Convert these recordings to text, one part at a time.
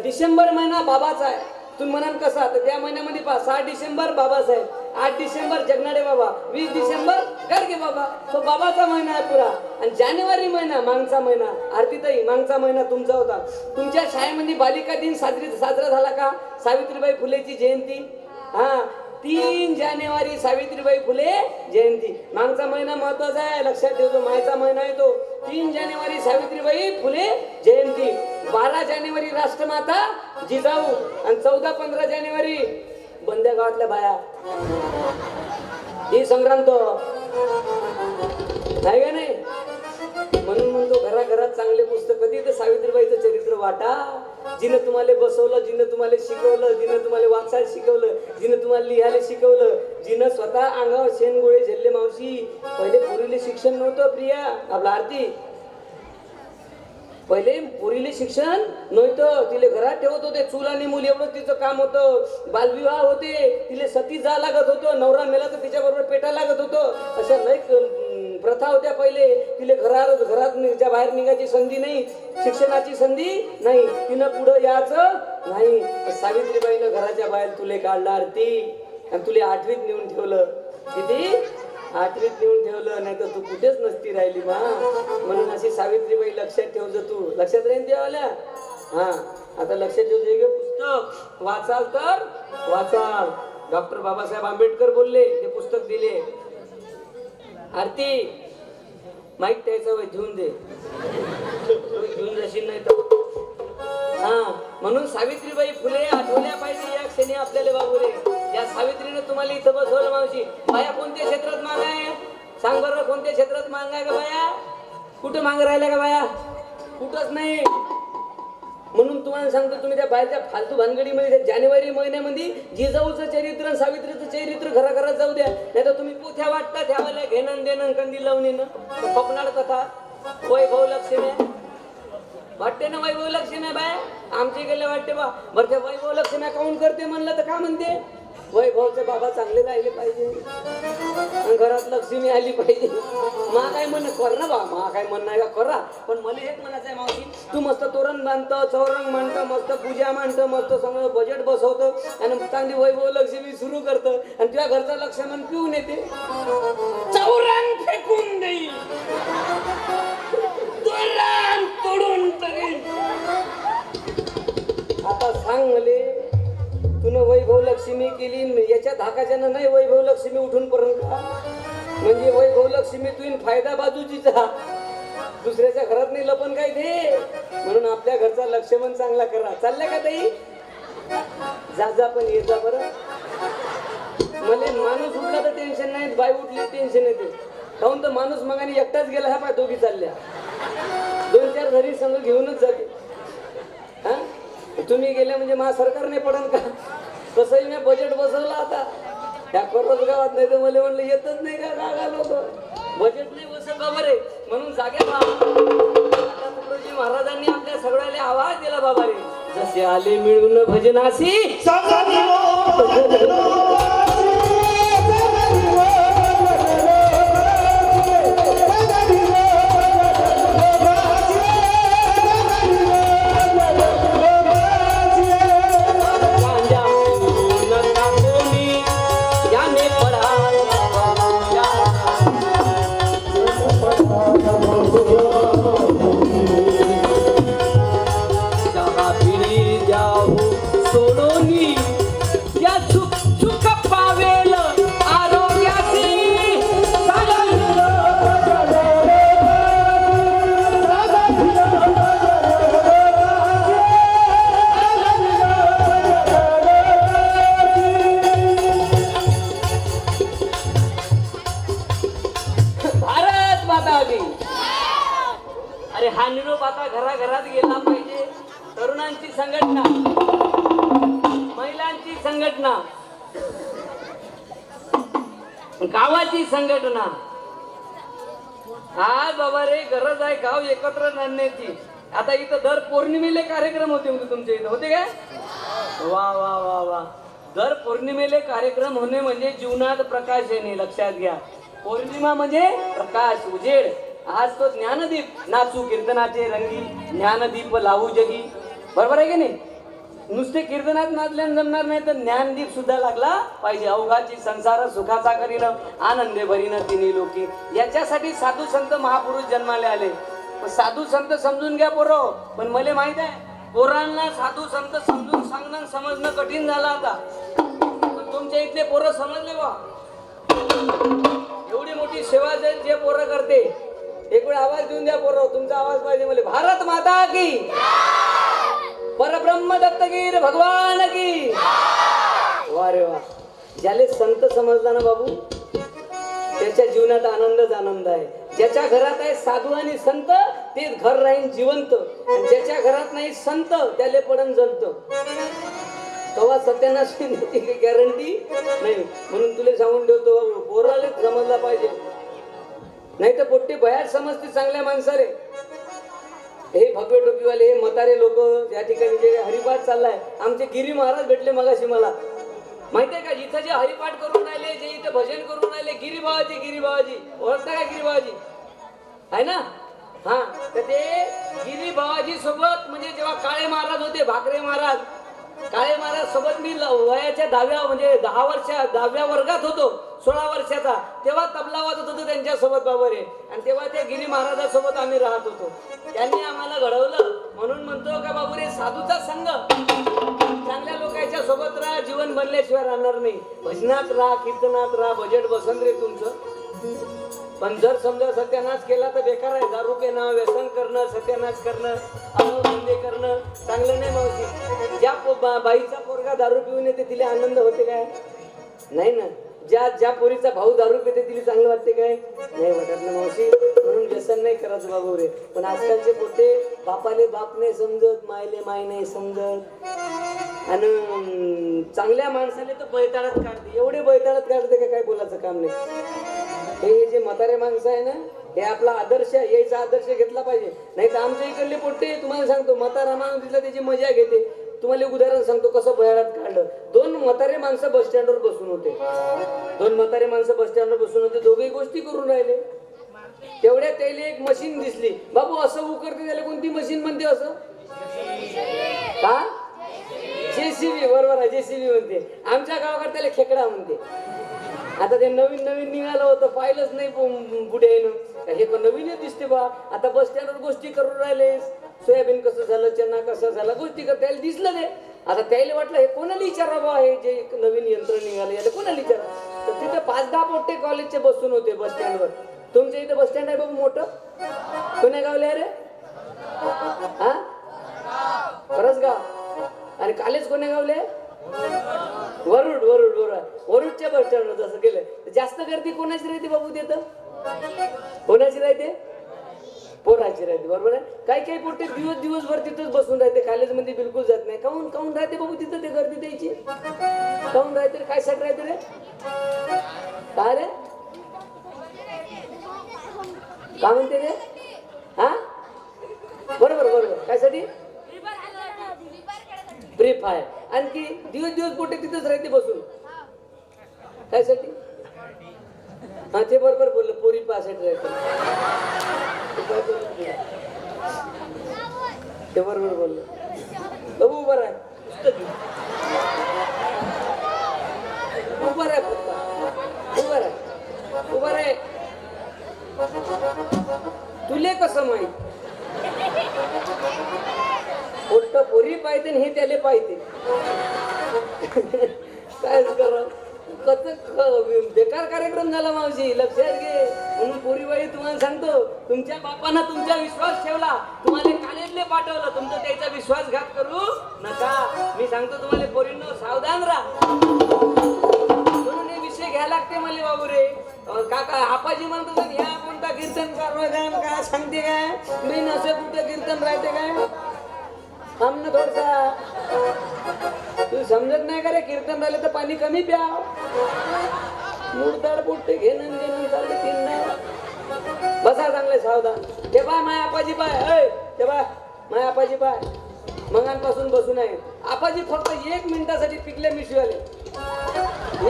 डिसेंबर महिना बाबाचा आहे. तुम्ही म्हणाल कसा, तर त्या महिन्यामध्ये पहा 6 डिसेंबर बाबासाहेब, 8 डिसेंबर जगनाडे बाबा, 20 डिसेंबर गाडगे बाबा. तो बाबाचा महिना आहे पुरा. आणि जानेवारी महिना मागचा महिना, आरतीताई मागचा महिना तुमचा होता. तुमच्या शाळेमध्ये बालिका दिन साजरा झाला का? सावित्रीबाई फुलेची जयंती. हा, 3 जानेवारी सावित्रीबाई फुले जयंती. मागचा महिना महत्वाचा आहे, लक्षात ठेवतो. मायचा महिना आहे तो. 3 जानेवारी सावित्रीबाई फुले जयंती, 12 जानेवारी राष्ट्रमाता जिजाऊ, आणि 14-15 जानेवारी बंद्या गावातल्या बाया. ही संक्रांत आहे का नाही? म्हणून म्हणतो घराघरात चांगले पुस्तक. कधी तर सावित्रीबाईचं चरित्र वाटा. जिनं तुम्हाला बसवलं, जिनं तुम्हाला शिकवलं, जिनं तुम्हाला वाचायला शिकवलं, जिनं तुम्हाला लिहायला शिकवलं, जिनं स्वतः अंगावर शेणगोळे झेलले. मावशी, पहिले पोरीले शिक्षण नव्हतं प्रिया, आपला आरती. पहिले पोरीले शिक्षण नव्हतं, तिले घरात ठेवत होते. चूल आणि मूल एवढं तिचं काम होतं. बालविवाह होते, तिले सती जा लागत होतं. नवरा मेला तर तिच्याबरोबर पेटा लागत होतं. अशा लय प्रथा होत्या पहिले. तिले घरात बाहेर निघायची संधी नाही, शिक्षणाची संधी नाही, तिनं पुढं यायचं नाही. सावित्रीबाईनं घराच्या बाहेर तुले काढला आरती, आणि तुले 8वीत नेऊन ठेवलं. किती? 8वीत नेऊन ठेवलं. नाही तर तू कुठेच नसती राहिली मा. म्हणून अशी सावित्रीबाई लक्षात ठेव जा. तू लक्षात राहील देवाल्या. हा, आता लक्षात ठेव. जे पुस्तक वाचाल तर वाचाल. डॉक्टर बाबासाहेब आंबेडकर बोलले, ते पुस्तक दिले. आरती माहीत त्याचं वय घेऊन दे, घेऊन जाशील नाही तर. हा, म्हणून सावित्रीबाई फुले आठवल्या पाहिजे या क्षणी आपल्याला बाबूरे. या सावित्रीने तुम्हाला इथं बसवलं. मावशी, बाया कोणत्या क्षेत्रात माग आहे? सांग बरं, कोणत्या क्षेत्रात माग आहे का बाया? कुठं माग राहिल्या का बाया? कुठंच नाही. म्हणून तुम्हाला सांगतो, तुम्ही त्या बाहेरच्या फालतू भानगडीमध्ये जानेवारी महिन्यामध्ये जिजाऊचं चरित्र, सावित्रीचं चरित्र घराघरात जाऊ द्या. नाही तर तुम्ही पोथ्या वाटता, त्यावेळेला घेणं देणं, कंदी लावणीनं, फपनाड कथा, वैभव लक्ष्मी वाटते ना. वैभव लक्ष्मी बाय आमच्या गेले वाटते बा. बरं, त्या वैभव लक्ष्मी काऊन करते म्हणलं तर का म्हणते? वैभवचे बाबा चांगले राहिले पाहिजे, घरात लक्ष्मी आली पाहिजे. मा काय म्हण कर ना बा, मा काय म्हणणं आहे का करा. पण मला एक म्हणायचं आहे मावशी, तू मस्त तोरण बांधतं, चौरंग मांडतं, मस्त पूजा मांडतं, मस्त सगळं बजेट बसवतं, आणि चांगली वैभव लक्ष्मी सुरू करतं, आणि तुझ्या घरचा लक्ष्मण पिऊन येते, चौरंग फेकून देईल, तोरण तोडून टाकेल. आता सांग मले, तुनं वैभव लक्ष्मी केली, याच्या धाकाच्यानं नाही वैभव लक्ष्मी उठून पर्यंत का? म्हणजे वैभव लक्ष्मी तुझी फायदा बाजूचीच. दुसऱ्याच्या घरात नाही लपन काय ते. म्हणून आपल्या घरचा लक्ष्मण चांगला करा. चालल्या का ताई? जा पण येत जा बरं. मला माणूस उठला तर टेन्शन नाही, बाई उठली टेन्शन येते. काहून तर माणूस मगाने एकटाच गेला, हा पाय दोघी चालल्या, 2-4 घरी संघ घेऊनच जाते. हा, तुम्ही गेले म्हणजे मा सरकार नाही पडन का? तसंही मी बजेट बसवला आता त्या करोज गावात. नाही तर मला म्हणलं येतच नाही का गागा लोक, बजेट नाही बसत बाबा रे. म्हणून जाग्या आता तुकडोजी महाराजांनी आपल्या सगळ्याला आवाज दिला बाबा रे, जसे आले मिळून भजनासी घराघरात गेला पाहिजे. तरुणांची संघटना, महिलांची संघटना, गावाची संघटना. आज बाबा रे गरज आहे गाव एकत्र आणण्याची. आता इथं दर पौर्णिमेले कार्यक्रम होते तुमच्या इथं, होते काय? वा वा वा वा. दर पौर्णिमेले कार्यक्रम होणे म्हणजे जीवनात प्रकाश येणे. लक्षात घ्या, पौर्णिमा म्हणजे प्रकाश, उजेड. आज तो ज्ञानदीप नाचू कीर्तनाचे रंगी, ज्ञानदीप लावू जगी. बरोबर आहे की नाही? नुसते कीर्तनात नाचल्याने जमणार नाही तर ज्ञानदीप सुद्धा लागला पाहिजे. अवघाची संसार सुखाचा करीन आनंदे भरीन तिन्ही लोकी. याच्यासाठी साधू संत महापुरुष जन्माले आले. साधू संत समजून घ्या पोरं. पण मला माहित आहे पोरांना साधू संत समजून सांगणं समजणं कठीण झालं आता. पण तुमच्या इथले पोरं समजले बा. एवढी मोठी सेवा जे पोरं करते. एक वेळ आवाज देऊन द्या पोरं. तुमचा आवाज पाहिजे मला. भारत माता की परब्रह्म दत्तगीर भगवान की. वा रे वा. ज्याले संत समजला ना बाबू त्याच्या जीवनात आनंदच आनंद आहे. ज्याच्या घरात आहे साधू आणि संत ते घर राहीन जिवंत. ज्याच्या घरात नाही संत त्याले पडन जंत. तेव्हा सत्यानाश गॅरंटी नाही. म्हणून तुला सांगून ठेवतो बाबू पोराले समजला पाहिजे. नाही तर पोट्टे भयात समजते चांगल्या माणसाले. हे भगवे टोपीवाले हे म्हातारे लोक या ठिकाणी जे हरिपाठ चाललाय. आमचे गिरी महाराज भेटले मगाशी मला. माहितीये का इथं जे हरिपाठ करून राहिले जे इथं भजन करून राहिले गिरी बाबाजी ओळखता का गिरी बाबाजी आहे ना. हा तर ते गिरी बाबाजी सोबत म्हणजे जेव्हा काळे महाराज होते भाकरे महाराज काळे महाराज सोबत मी वयाच्या 10व्या वर्गात होतो 16 वर्षाचा. तेव्हा तबला वाजत होतो त्यांच्या सोबत बाबा रे. आणि तेव्हा त्या गिरी महाराजासोबत आम्ही राहत होतो. त्यांनी आम्हाला घडवलं. म्हणून म्हणतो का बाबू रे साधूचा संघ चांगल्या लोकांच्या सोबत राहा. जीवन बनल्याशिवाय राहणार नाही. भजनात राहा कीर्तनात राहा बजेट बसन रे तुमचं. पण जर समजा सत्यानाश केला तर बेकार आहे. दारू पिणं व्यसन करणं सत्यानाश करणं धंदे करणं चांगलं नाही मावशी. ज्या बाईचा पोरगा दारू पिऊन येते तिला आनंद होते काय. नाही ना. ज्या पोरीचा भाऊ दारू पिते तिला चांगलं वाटते काय नाही वाटत ना मावशी. म्हणून व्यसन नाही करायचं बाबू रे. पण आजकालचे पोटे बापाले बाप नाही समजत मायले माय नाही समजत. आणि चांगल्या माणसाले तर बैताळात काढते. एवढे बैताळात काढते का काय बोलायचं काम नाही. हे जे म्हातारे माणसं आहे ना हे आपला आदर्श यायचा आदर्श घेतला पाहिजे. नाही तर आमच्या इकडले पोट्टे तुम्हाला सांगतो म्हातारा माणूस दिसला त्याची मजा घेते. तुम्हाला एक उदाहरण सांगतो कसं भयारात काढलं. 2 म्हातारे माणसं बस स्टँडवर बसून होते. 2 म्हातारे माणसं बस स्टँडवर बसून होते. दोघेही गोष्टी करून राहिले. तेवढ्या त्याला एक मशीन दिसली. बाबू असं उकरते त्याला कोणती मशीन म्हणते असं का JCB. बरोबर आहे JCB म्हणते. आमच्या गावाकडे त्याला खेकडा म्हणते. आता ते नवीन निघालं होतं पाहिलंच नाही पुढे हे नवीनच दिसते बा. आता बस स्टँडवर गोष्टी करून राहिले. सोयाबीन कसं झालं चना कसं झाला गोष्टी कर त्याला दिसलं ते. आता त्याला वाटलं हे कोणाला विचारा बा हे जे नवीन यंत्र निघालं याला कोणाला विचारा. तर तिथं 5-10 पोट्टे कॉलेजचे बसून होते बस स्टँडवर. तुमच्या इथं बस स्टँड आहे बाबू मोठं कोण्या गावले रे. हा खरंच गाव. आणि कॉलेज कोण्या गावले वरुड वरुडच्या बस स्टँडवर जसं केलं. जास्त गर्दी कोणाची राहते बाबू तिथं कोणाची राहते पोराची राहते. बरोबर आहे. काही पोटे दिवसभर तिथंच बसून राहते. कॉलेजमध्ये बिलकुल जात नाही. काऊन राहते बाबू तिथं ते गर्दी द्यायची काऊन राहते काय साठी राहते रे काय रे काय म्हणते रे. हा बरोबर काय साठी फ्री फायर. आणखी दिवस पोटे तिथंच राहते बसून काय साठी. हा ते बरोबर बोललं पोरी पासाठी राहते. ते बरोबर बोललं बाबू. उभं आहे उभं आहे. तुले कसं माहित पोट्ट पोरी पाहिजे हे त्याले पाहिजे काय करा. बेकार कार्यक्रम झाला मावशी लक्षात घे. म्हणून पोरीबाई तुम्हाला सांगतो तुमच्या बापानं तुमचा विश्वास ठेवला तुम्हाला कॉलेजले पाठवलं तुमचा त्याचा विश्वासघात करू नका. मी सांगतो तुम्हाला पोरींनो सावधान राहा. म्हणून हे विषय घ्यायला लागते मला बाबू रे. काका आपाजी म्हणतो ह्या कोणता कीर्तन करवा काय सांगते काय मी नसे कुठं कीर्तन राहते काय थांब ना थोडसा. तू समजत नाही का रे कीर्तन राहिले तर पाणी कमी प्या. मुडताड पुट्टे घेणं चालले 3 बसा चांगले सावधान. ते बाय माय आपाजी पाय ते बाय माय आपाजी पाय मंगांपासून बसून आहे. आपाजी फक्त 1 मिनिटासाठी पिकले मिशवाले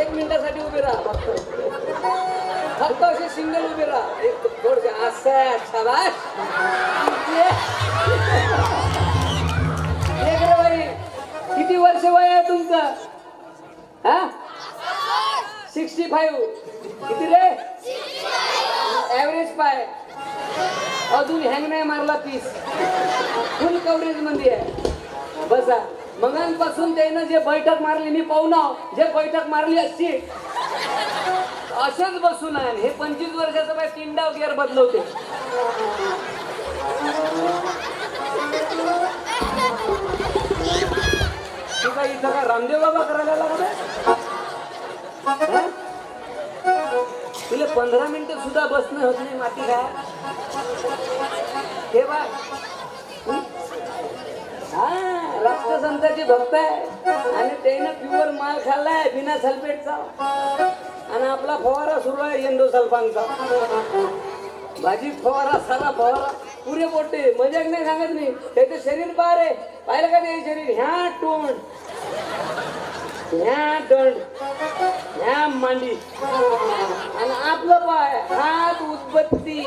1 मिनिटासाठी उभे राहा. फक्त असे सिंगल उभे राहा. एक थोडसे असं शाबाश. किती तुझं हा 65 किती रे ऍव्हरेज पाय अजून हँग नाही मारला पीस फुल कव्हरेज मध्ये आहे बसा मगांपासून त्यानं जे बैठक मारली मी पाहुणा जे बैठक मारली असती असंच बसून आहे हे 25 वर्षाचं बाय 3 डाव गिअर बदलवते ठीक आहे इथं का रामदेव बाबा करायला लागलाय तुला 15 मिनिटं सुद्धा बसणं होत नाही माती काय हे बा हा राष्ट्रसंताचे भक्त आहे आणि त्यानं प्युअर माल खाल्लाय बिना सल्फेटचा आणि आपला फवारा सुरू आहे एंडोसल्फानचा भाजी फवारा सारा फवारा पुरे पोटे मजाक नाही सांगत नाही त्याचं शरीर पार आहे पाहिलं का ते शरीर ह्या तोंड ह्या दंड ह्या मांडी आणि आपलं पाय हात उदबत्ती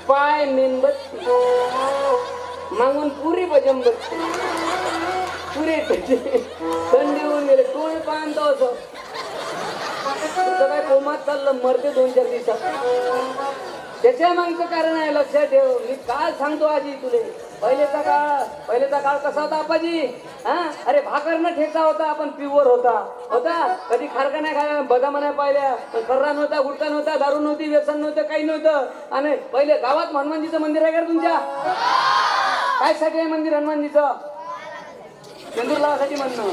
पाय मेणबत्ती मागून पुरी बजमबत्ती पुरे थंडी होऊन गेले तोंड पाहतो असं काय कोमात चाललं मरते 2-4 दिवसात त्याच्या मागचं कारण आहे लक्षात ठेव मी काल सांगतो आजी तुले पहिलेचा काळ कसा होता आपाजी हा अरे भाकरनं ठेचा होता आपण प्युअर होता कधी खारका नाही खाय बदाम नाही पाहिल्या पण खर्रा नव्हता गुटका नव्हता दारू नव्हती व्यसन नव्हतं काही नव्हतं आणि पहिले गावात हनुमानजीचं मंदिर आहे का तुमच्या काय साठी आहे मंदिर हनुमानजीचं चंदूर लावासाठी म्हणणं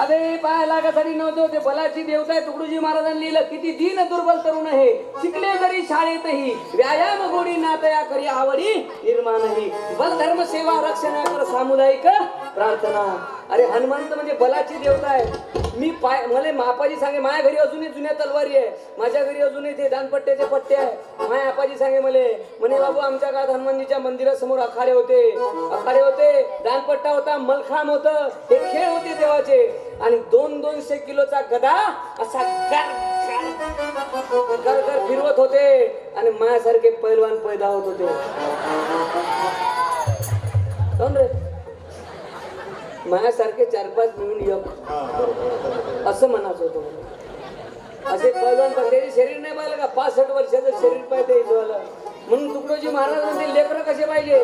अरे पाय लागासाठी नव्हतं ते बलाची देवता आहे तुकडोजी महाराजांनी लिहिलं किती दीन दुर्बल तरुण हे शिकले जरी शाळेतही व्यायाम गोडी नातया करी आवडी निर्माणही बल धर्म सेवा रक्षणा कर सामुदायिक प्रार्थना अरे हनुमंत म्हणजे बलाची देवता आहे मी पाय मला मापाजी सांगे माझ्या घरी अजूनही जुन्या तलवारी आहे माझ्या घरी अजूनही ते दानपट्ट्याचे पट्टे आहे माझ्या आपाजी सांगे म्हणे बाबू आमच्या गावात हनुमानजीच्या मंदिरासमोर अखाडे होते दानपट्टा होता मलखांब होतं हे खेळ होते देवाचे आणि 200 किलोचा गदा असा घर फिरवत होते आणि माझ्यासारखे पैलवान पैदा होत होते कोण रे माझ्यासारखे 4-5 मिळून एक असं म्हणायचं होतं असे पैलवान त्याचे शरीर नाही पाहिलं का 65 वर्षाचं शरीर पाहिजे इथं म्हणून तुकडोजी महाराज म्हणते लेकरं कसे पाहिजे